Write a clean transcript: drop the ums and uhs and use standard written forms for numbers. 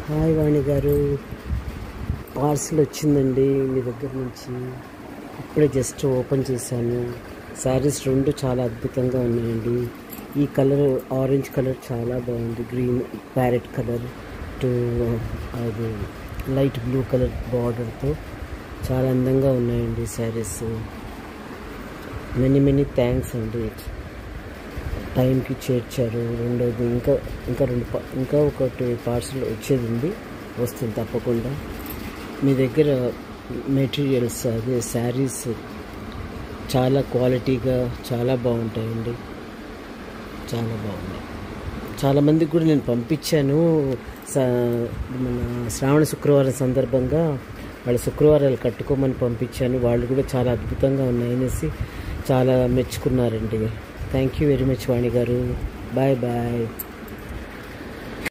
Hi వాణి గారు, parcel వచ్చిందండి మీ దగ్గర నుంచి. ఇప్పుడే జస్ట్ ఓపెన్ చేశాను. శారీస్ రెండు చాలా అద్భుతంగా ఉన్నాయండి. ఈ కలర్ ఆరెంజ్ కలర్ చాలా బాగుంది. గ్రీన్ ప్యారెట్ కలర్ టు అది లైట్ బ్లూ కలర్ బార్డర్తో చాలా అందంగా ఉన్నాయండి శారీస్. మెనీ థ్యాంక్స్ అండి, టైంకి చేర్చారు. రెండోది ఇంకా ఒకటి పార్సల్ వచ్చేది ఉంది, వస్తుంది తప్పకుండా. మీ దగ్గర మెటీరియల్స్ అదే శారీస్ చాలా క్వాలిటీగా చాలా బాగుంటాయండి, చాలా బాగున్నాయి. చాలామందికి కూడా నేను పంపించాను. మన శ్రావణ శుక్రవారం సందర్భంగా వాళ్ళ శుక్రవారాలు కట్టుకోమని పంపించాను. వాళ్ళు కూడా చాలా అద్భుతంగా ఉన్నాయనేసి చాలా మెచ్చుకున్నారండి. Thank you very much Vani గారు. Bye bye.